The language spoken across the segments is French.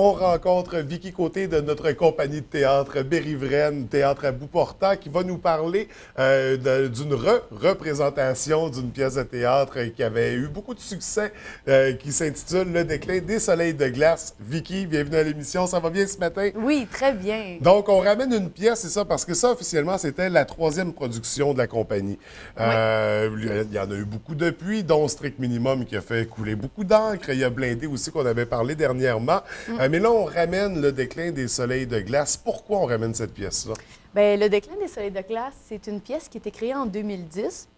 On rencontre Vicky Côté de notre compagnie de théâtre Bérivraine, Théâtre à bout portant, qui va nous parler d'une représentation d'une pièce de théâtre qui avait eu beaucoup de succès, qui s'intitule Le déclin des soleils de glace. Vicky, bienvenue à l'émission. Ça va bien ce matin? Oui, très bien. Donc, on ramène une pièce, c'est ça, parce que ça, officiellement, c'était la troisième production de la compagnie. Oui. Il y en a eu beaucoup depuis, dont Strict Minimum qui a fait couler beaucoup d'encre. Il y a Blindé aussi qu'on avait parlé dernièrement. Mais là, on ramène Le déclin des soleils de glace. Pourquoi on ramène cette pièce-là? Bien, Le déclin des soleils de glace, c'est une pièce qui a été créée en 2010,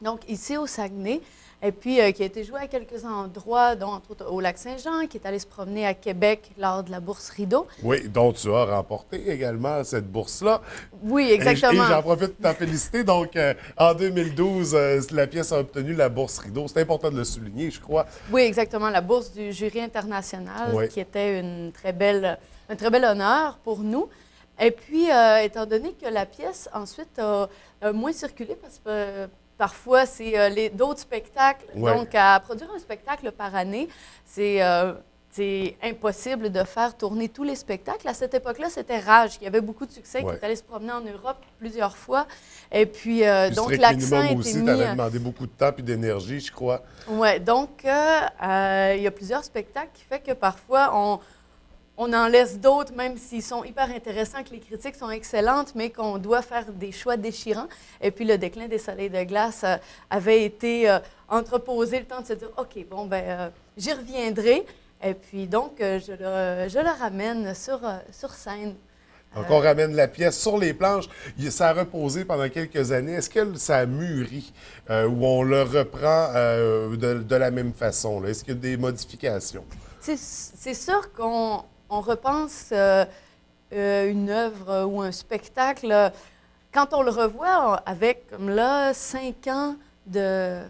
donc ici au Saguenay, et puis qui a été jouée à quelques endroits, dont entre autres au Lac-Saint-Jean, qui est allé se promener à Québec lors de la bourse Rideau. Oui, dont tu as remporté également cette bourse-là. Oui, exactement. Et j'en profite de t'en féliciter. Donc, en 2012, la pièce a obtenu la bourse Rideau. C'est important de le souligner, je crois. Oui, exactement. La bourse du jury international, Oui. qui était un très bel honneur pour nous. Et puis, étant donné que la pièce, ensuite, a moins circulé, parce que parfois, c'est d'autres spectacles. Ouais. Donc, à produire un spectacle par année, c'est impossible de faire tourner tous les spectacles. À cette époque-là, c'était Rage, qui avait beaucoup de succès, Ouais. qui est allé se promener en Europe plusieurs fois. Et puis, Puis donc, Strict l'accent Minimum était aussi, mis... t'avais demandé beaucoup de temps et d'énergie, je crois. Oui, donc, il y a plusieurs spectacles qui fait que parfois, on en laisse d'autres, même s'ils sont hyper intéressants, que les critiques sont excellentes, mais qu'on doit faire des choix déchirants. Et puis, Le déclin des soleils de glace avait été entreposé le temps de se dire, OK, bon, ben j'y reviendrai. Et puis, donc, je le ramène sur scène. Donc, on ramène la pièce sur les planches. Ça a reposé pendant quelques années. Est-ce que ça a mûri ou on le reprend de la même façon, là? Est-ce qu'il y a des modifications? C'est sûr qu'on repense une œuvre ou un spectacle, quand on le revoit avec, comme là, 5 ans de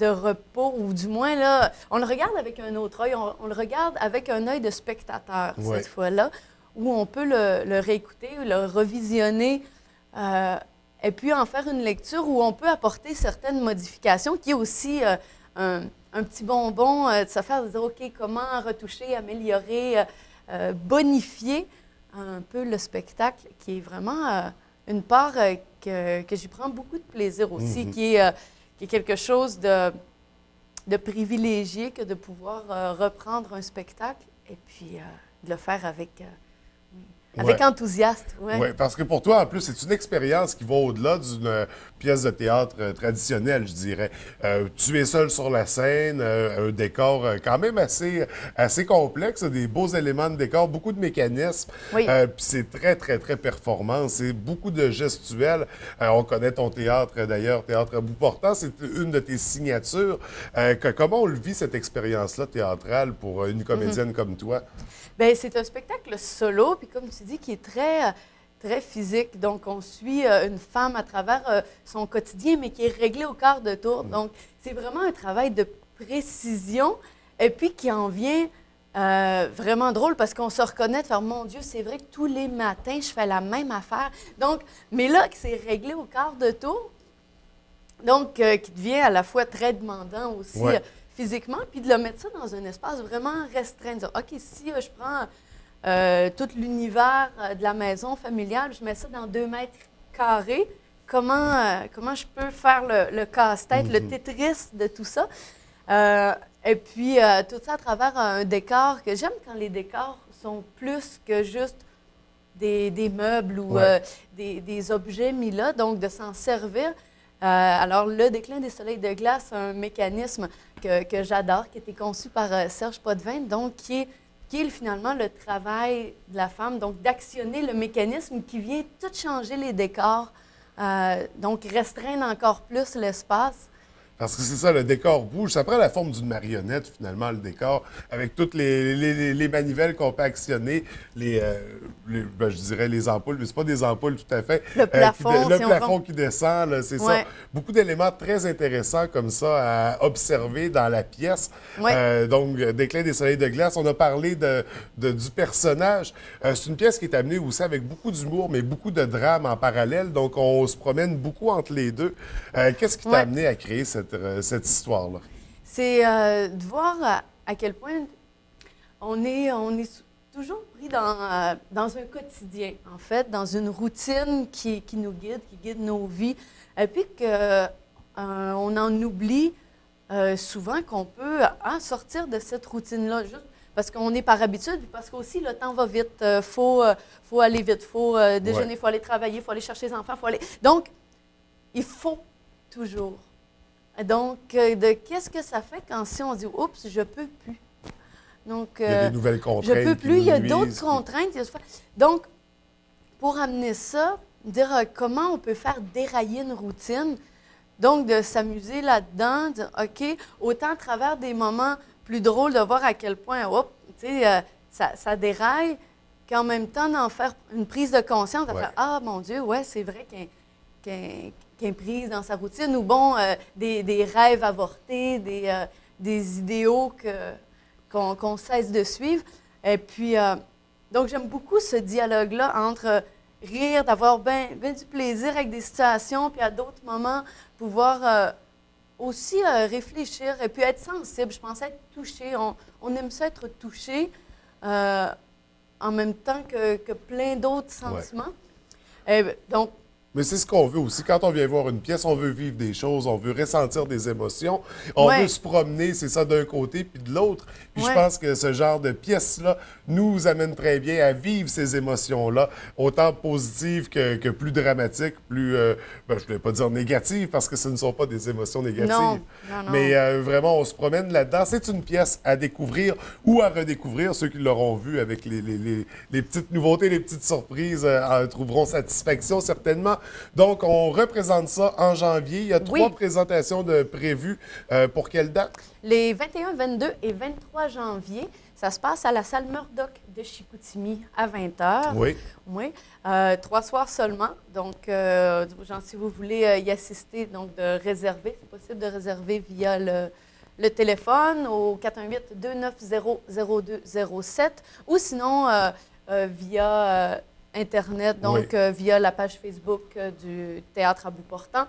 repos, ou du moins, là, on le regarde avec un autre œil, on le regarde avec un œil de spectateur, Ouais. cette fois-là, où on peut le réécouter, le revisionner, et puis en faire une lecture où on peut apporter certaines modifications, qui est aussi un petit bonbon de se faire dire, OK, comment retoucher, améliorer, bonifier un peu le spectacle, qui est vraiment une part que j'y prends beaucoup de plaisir aussi, qui est quelque chose de privilégié que de pouvoir reprendre un spectacle et puis de le faire avec Ouais. enthousiasme. Ouais. Oui, parce que pour toi, en plus, c'est une expérience qui va au-delà d'une pièce de théâtre traditionnelle, je dirais. Tu es seul sur la scène, un décor quand même assez complexe, des beaux éléments de décor, beaucoup de mécanismes. Oui. Puis c'est très, très, très performant. C'est beaucoup de gestuels. On connaît ton théâtre, d'ailleurs, Théâtre à bout portant. C'est une de tes signatures. Comment on le vit, cette expérience-là théâtrale, pour une comédienne comme toi? Bien, c'est un spectacle solo, puis comme tu dis, qui est très physique. Donc, on suit une femme à travers son quotidien, mais qui est réglée au quart de tour. Donc, c'est vraiment un travail de précision, et puis qui en vient vraiment drôle, parce qu'on se reconnaît de faire, mon Dieu, c'est vrai que tous les matins, je fais la même affaire. Donc, mais là, que c'est réglé au quart de tour, donc, qui devient à la fois très demandant aussi. Ouais. Physiquement, puis de le mettre ça dans un espace vraiment restreint. De dire, OK, si je prends tout l'univers de la maison familiale, je mets ça dans 2 mètres carrés, comment je peux faire le casse-tête, le Tetris de tout ça? Et puis, tout ça à travers un décor que j'aime quand les décors sont plus que juste des meubles ou Ouais. des objets mis là, donc de s'en servir. Alors, Le déclin des soleils de glace, c'est un mécanisme que j'adore, qui a été conçu par Serge Potvin, donc qui est finalement le travail de la femme, donc d'actionner le mécanisme qui vient tout changer les décors, donc restreindre encore plus l'espace. Parce que c'est ça, le décor bouge. Ça prend la forme d'une marionnette, finalement, le décor, avec toutes les manivelles qu'on peut actionner, je dirais les ampoules, mais c'est pas des ampoules tout à fait. Le plafond, le si on plafond prend. qui descend, là, c'est Ouais. ça. Beaucoup d'éléments très intéressants comme ça à observer dans la pièce. Ouais. Donc, Déclin des soleils de glace, on a parlé du personnage. C'est une pièce qui est amenée aussi avec beaucoup d'humour, mais beaucoup de drame en parallèle. Donc, on se promène beaucoup entre les deux. Qu'est-ce qui t'a Ouais. amené à créer cette histoire-là? C'est de voir à quel point on est toujours pris dans un quotidien, en fait, dans une routine qui nous guide, qui guide nos vies. Et puis on en oublie souvent qu'on peut sortir de cette routine-là, juste parce qu'on est par habitude, parce qu'aussi le temps va vite. Faut aller vite, faut déjeuner, il faut aller travailler, il faut aller chercher les enfants, faut aller. Donc, il faut toujours. Donc, qu'est-ce que ça fait quand si on dit oups, je peux plus? Donc, il y a des nouvelles contraintes. Je peux qui plus, nous il y a nuisent, d'autres contraintes. Donc, pour amener ça, dire comment on peut faire dérailler une routine, donc de s'amuser là-dedans, dire OK, autant à travers des moments plus drôles de voir à quel point, hop, tu sais, ça déraille, qu'en même temps d'en faire une prise de conscience, de faire ah mon Dieu, ouais, c'est vrai qu'il y a une prise dans sa routine, ou bon, des rêves avortés, des idéaux qu'on cesse de suivre. Et puis, donc, j'aime beaucoup ce dialogue-là entre rire, d'avoir ben du plaisir avec des situations, puis à d'autres moments, pouvoir aussi réfléchir et puis être sensible. Je pense être touché. On aime ça être touché en même temps que plein d'autres sentiments. Et donc, mais c'est ce qu'on veut aussi. Quand on vient voir une pièce, on veut vivre des choses, on veut ressentir des émotions, on veut se promener, c'est ça d'un côté puis de l'autre. Puis je pense que ce genre de pièce-là nous amène très bien à vivre ces émotions-là, autant positives que plus dramatiques, plus, je ne vais pas dire négatives, parce que ce ne sont pas des émotions négatives. Non. Mais vraiment, on se promène là-dedans. C'est une pièce à découvrir ou à redécouvrir. Ceux qui l'auront vu avec les petites nouveautés, les petites surprises trouveront satisfaction certainement. Donc, on représente ça en janvier. Il y a 3 présentations de prévues. Pour quelle date? Les 21, 22 et 23 janvier. Ça se passe à la salle Murdoch de Chicoutimi à 20h. Oui. 3 soirs seulement. Donc, si vous voulez y assister, donc de réserver, c'est possible de réserver via le téléphone au 418-290-0207 ou sinon via Internet, donc via la page Facebook du Théâtre à bout portant.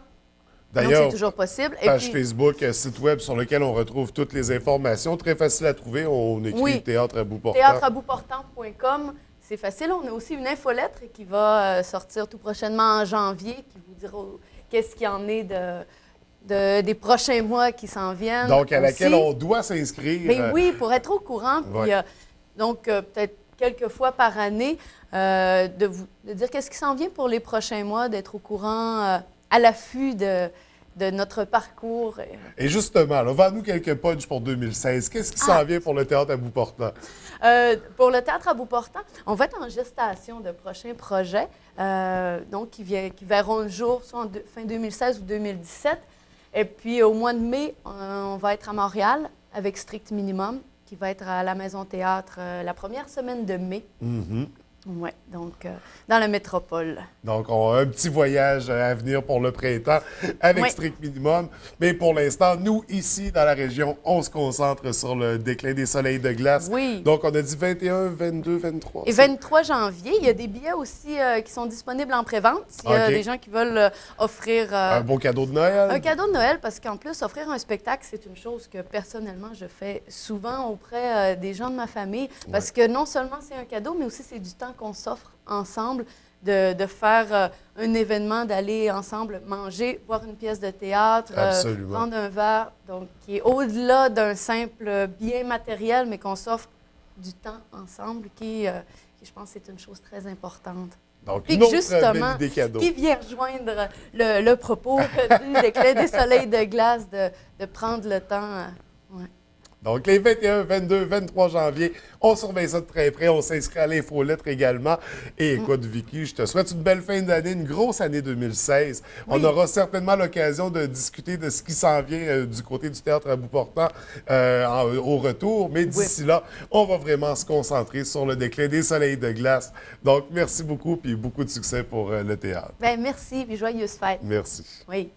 D'ailleurs, c'est toujours possible. Page Facebook, site web sur lequel on retrouve toutes les informations. Très facile à trouver. On écrit Théâtre à bout portant. Théâtreaboutportant.com. C'est facile. On a aussi une infolettre qui va sortir tout prochainement en janvier, qui vous dira qu'est-ce qu'il y en est des prochains mois qui s'en viennent. Donc, à laquelle on doit s'inscrire. Mais oui, pour être au courant. Puis, donc, peut-être quelques fois par année, de dire qu'est-ce qui s'en vient pour les prochains mois, d'être au courant, à l'affût de notre parcours. Et justement, vends-nous quelques punchs pour 2016. Qu'est-ce qui s'en vient pour le Théâtre à bout portant? Pour le Théâtre à bout portant, on va être en gestation de prochains projets, donc qui verront le jour soit fin 2016 ou 2017. Et puis, au mois de mai, on va être à Montréal avec Strict Minimum, qui va être à la Maison Théâtre la première semaine de mai. Oui, donc dans la métropole. Donc, on a un petit voyage à venir pour le printemps avec Strict Minimum. Mais pour l'instant, nous, ici, dans la région, on se concentre sur le déclin des soleils de glace. Oui. Donc, on a dit 21, 22, 23. Et 23 janvier, il y a des billets aussi qui sont disponibles en pré-vente. S'il y a des gens qui veulent offrir... un beau cadeau de Noël. Un cadeau de Noël, parce qu'en plus, offrir un spectacle, c'est une chose que, personnellement, je fais souvent auprès des gens de ma famille. Parce que non seulement c'est un cadeau, mais aussi c'est du temps qu'on s'offre ensemble, de faire un événement, d'aller ensemble manger, voir une pièce de théâtre, prendre un verre, donc qui est au-delà d'un simple bien matériel, mais qu'on s'offre du temps ensemble, qui je pense, c'est une chose très importante. Donc, une autre justement, belle idée cadeau. Qui vient rejoindre le propos du déclin des soleils de glace, de prendre le temps. Donc, les 21, 22, 23 janvier, on surveille ça de très près. On s'inscrit à l'infolettre également. Et écoute, Vicky, je te souhaite une belle fin d'année, une grosse année 2016. Oui. On aura certainement l'occasion de discuter de ce qui s'en vient du côté du Théâtre à bout portant au retour. Mais d'ici là, on va vraiment se concentrer sur le déclin des soleils de glace. Donc, merci beaucoup, puis beaucoup de succès pour le théâtre. Bien, merci, puis joyeuses fêtes. Merci. Oui.